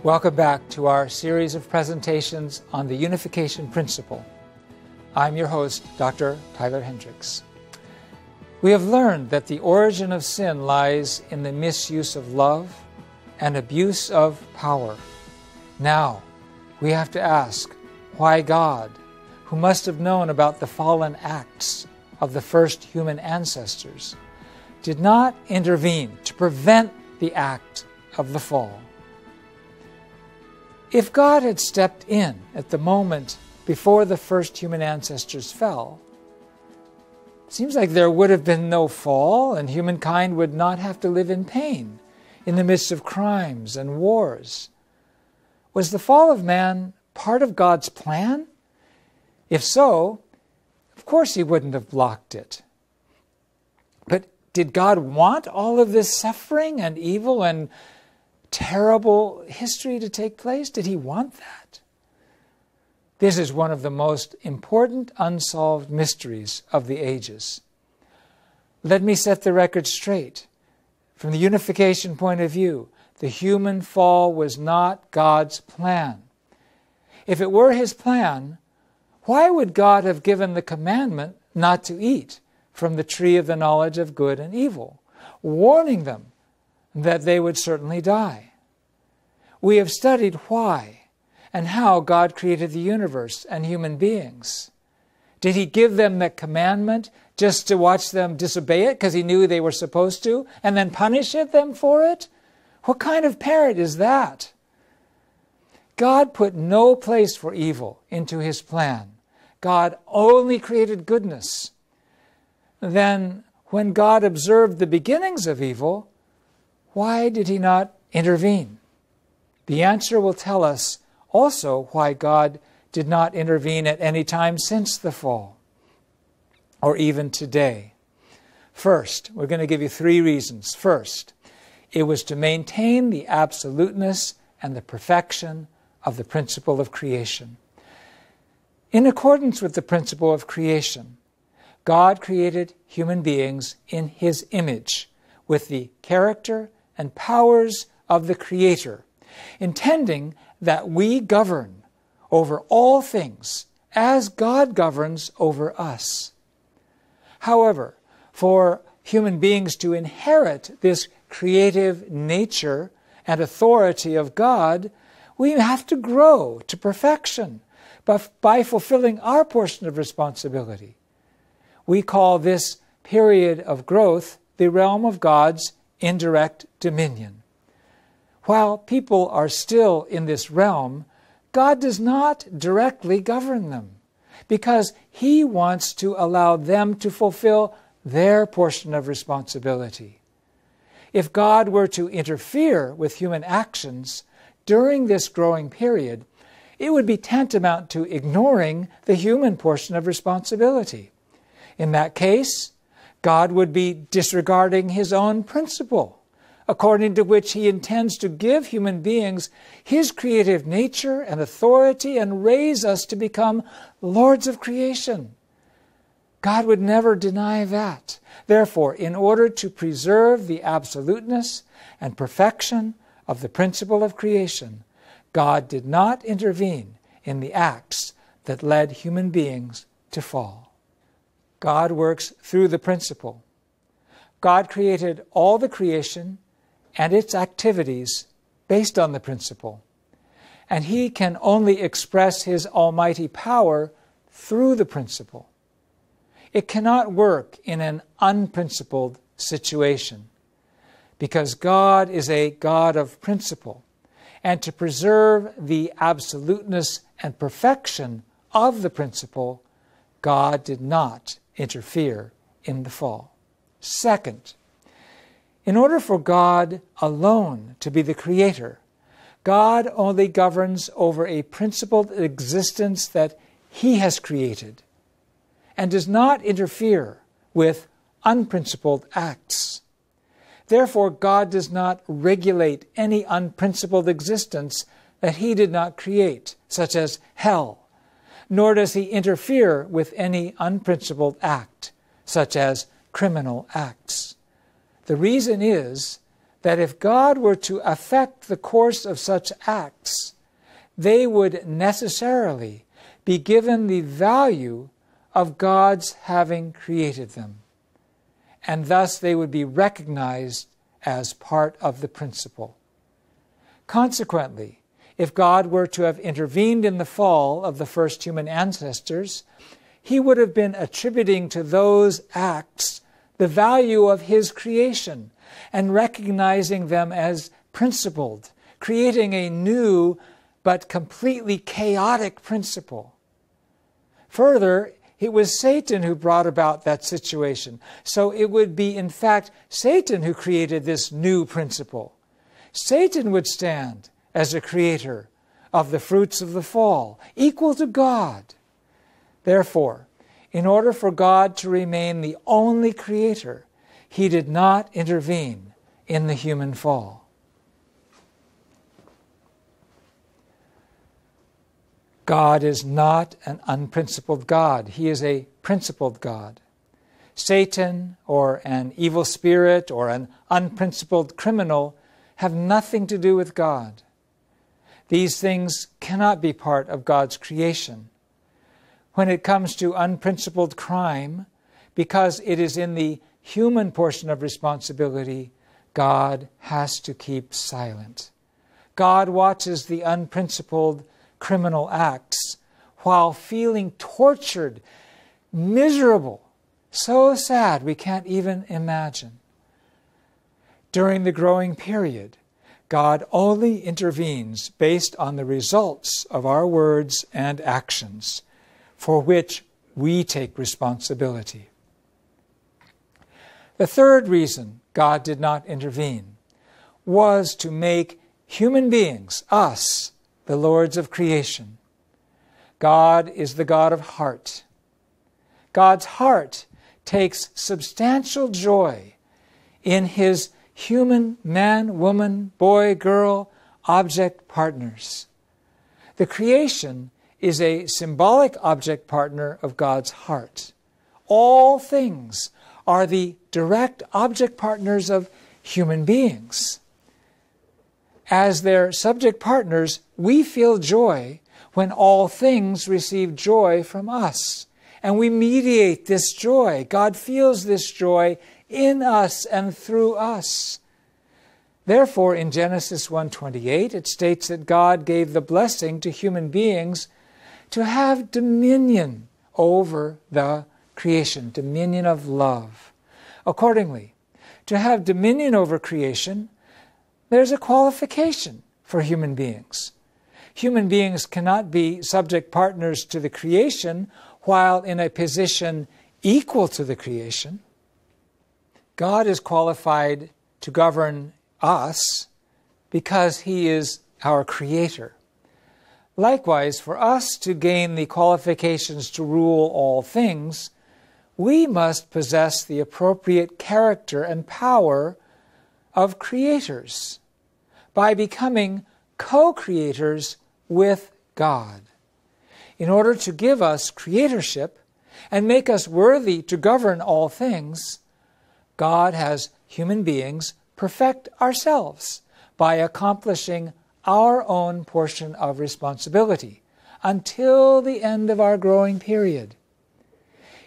Welcome back to our series of presentations on the unification principle. I'm your host, Dr. Tyler Hendricks. We have learned that the origin of sin lies in the misuse of love and abuse of power. Now, we have to ask why God, who must have known about the fallen acts of the first human ancestors, did not intervene to prevent the act of the fall. If God had stepped in at the moment before the first human ancestors fell, it seems like there would have been no fall and humankind would not have to live in pain in the midst of crimes and wars. Was the fall of man part of God's plan? If so, of course he wouldn't have blocked it. But did God want all of this suffering and evil and terrible history to take place? Did he want that? This is one of the most important unsolved mysteries of the ages. Let me set the record straight. From the unification point of view, the human fall was not God's plan. If it were his plan, why would God have given the commandment not to eat from the tree of the knowledge of good and evil, warning them that they would certainly die? We have studied why and how God created the universe and human beings. Did he give them that commandment just to watch them disobey it because he knew they were supposed to, and then punish them for it? What kind of parent is that? God put no place for evil into his plan. God only created goodness. Then, when God observed the beginnings of evil, why did he not intervene? The answer will tell us also why God did not intervene at any time since the fall, or even today. First, we're going to give you 3 reasons. First, it was to maintain the absoluteness and the perfection of the principle of creation. In accordance with the principle of creation, God created human beings in his image with the character and powers of the Creator, intending that we govern over all things as God governs over us. However, for human beings to inherit this creative nature and authority of God, we have to grow to perfection by fulfilling our portion of responsibility. We call this period of growth the realm of God's indirect dominion. While people are still in this realm, God does not directly govern them because he wants to allow them to fulfill their portion of responsibility. If God were to interfere with human actions during this growing period, it would be tantamount to ignoring the human portion of responsibility. In that case, God would be disregarding his own principle, according to which he intends to give human beings his creative nature and authority and raise us to become lords of creation. God would never deny that. Therefore, in order to preserve the absoluteness and perfection of the principle of creation, God did not intervene in the acts that led human beings to fall. God works through the principle. God created all the creation and its activities based on the principle. And he can only express his almighty power through the principle. It cannot work in an unprincipled situation because God is a God of principle. And to preserve the absoluteness and perfection of the principle, God did not interfere in the fall. Second, in order for God alone to be the creator, God only governs over a principled existence that he has created and does not interfere with unprincipled acts. Therefore, God does not regulate any unprincipled existence that he did not create, such as hell, nor does he interfere with any unprincipled act, such as criminal acts. The reason is that if God were to affect the course of such acts, they would necessarily be given the value of God's having created them, and thus they would be recognized as part of the principle. Consequently, if God were to have intervened in the fall of the first human ancestors, he would have been attributing to those acts the value of his creation and recognizing them as principled, creating a new but completely chaotic principle. Further, it was Satan who brought about that situation. So it would be, in fact, Satan who created this new principle. Satan would stand as a creator of the fruits of the fall, equal to God. Therefore, in order for God to remain the only creator, he did not intervene in the human fall. God is not an unprincipled God. He is a principled God. Satan, or an evil spirit, or an unprincipled criminal have nothing to do with God. These things cannot be part of God's creation. When it comes to unprincipled crime, because it is in the human portion of responsibility, God has to keep silent. God watches the unprincipled criminal acts while feeling tortured, miserable, so sad we can't even imagine. During the growing period, God only intervenes based on the results of our words and actions, for which we take responsibility. The third reason God did not intervene was to make human beings, us, the lords of creation. God is the God of heart. God's heart takes substantial joy in his human man, woman, boy, girl, object partners. The creation is a symbolic object partner of God's heart. All things are the direct object partners of human beings. As their subject partners, we feel joy when all things receive joy from us. And we mediate this joy. God feels this joy in us and through us. Therefore, in Genesis 1:28, it states that God gave the blessing to human beings to have dominion over the creation, dominion of love. Accordingly, to have dominion over creation, there's a qualification for human beings. Human beings cannot be subject partners to the creation while in a position equal to the creation. God is qualified to govern us because he is our creator. Likewise, for us to gain the qualifications to rule all things, we must possess the appropriate character and power of creators by becoming co-creators with God. In order to give us creatorship and make us worthy to govern all things, God has human beings perfect ourselves by accomplishing our own portion of responsibility until the end of our growing period.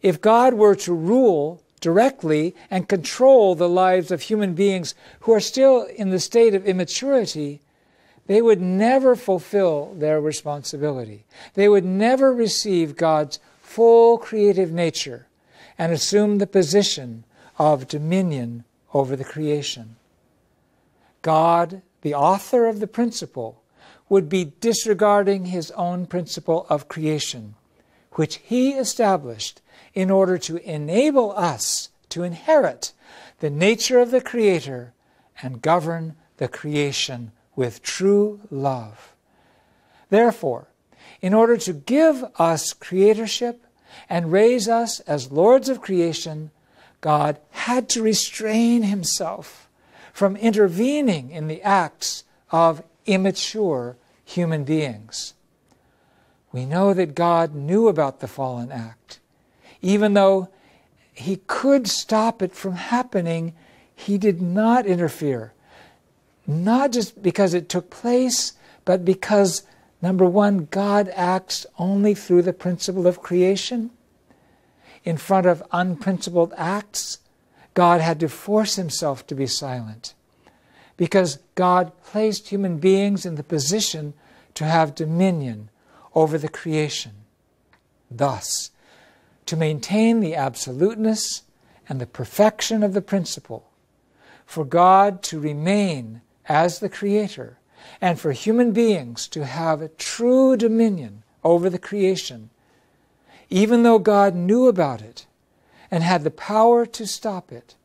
If God were to rule directly and control the lives of human beings who are still in the state of immaturity, they would never fulfill their responsibility. They would never receive God's full creative nature and assume the position of dominion over the creation. God, the author of the principle, would be disregarding his own principle of creation, which he established in order to enable us to inherit the nature of the Creator and govern the creation with true love. Therefore, in order to give us creatorship and raise us as lords of creation, God had to restrain himself from intervening in the acts of immature human beings. We know that God knew about the fallen act. Even though he could stop it from happening, he did not interfere not just because it took place, but because, number one, God acts only through the principle of creation. In front of unprincipled acts, God had to force himself to be silent, because God placed human beings in the position to have dominion over the creation. Thus, to maintain the absoluteness and the perfection of the principle, for God to remain as the Creator, and for human beings to have a true dominion over the creation, even though God knew about it and had the power to stop it,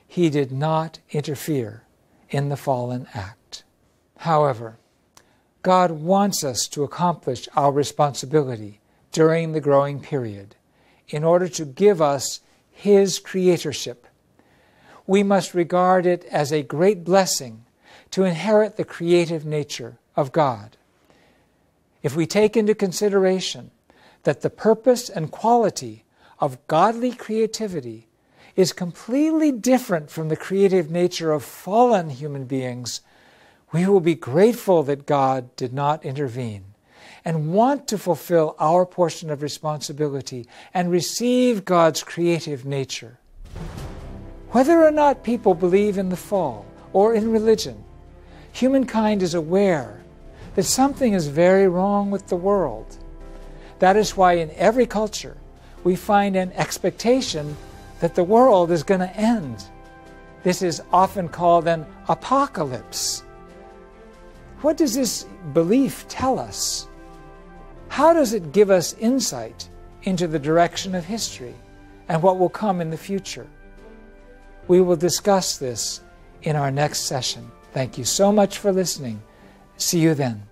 he did not interfere in the fallen act. However, God wants us to accomplish our responsibility during the growing period in order to give us his creatorship. We must regard it as a great blessing to inherit the creative nature of God. If we take into consideration that the purpose and quality of godly creativity is completely different from the creative nature of fallen human beings, we will be grateful that God did not intervene and want to fulfill our portion of responsibility and receive God's creative nature. Whether or not people believe in the fall or in religion, humankind is aware that something is very wrong with the world. That is why in every culture we find an expectation that the world is going to end. This is often called an apocalypse. What does this belief tell us? How does it give us insight into the direction of history and what will come in the future? We will discuss this in our next session. Thank you so much for listening. See you then.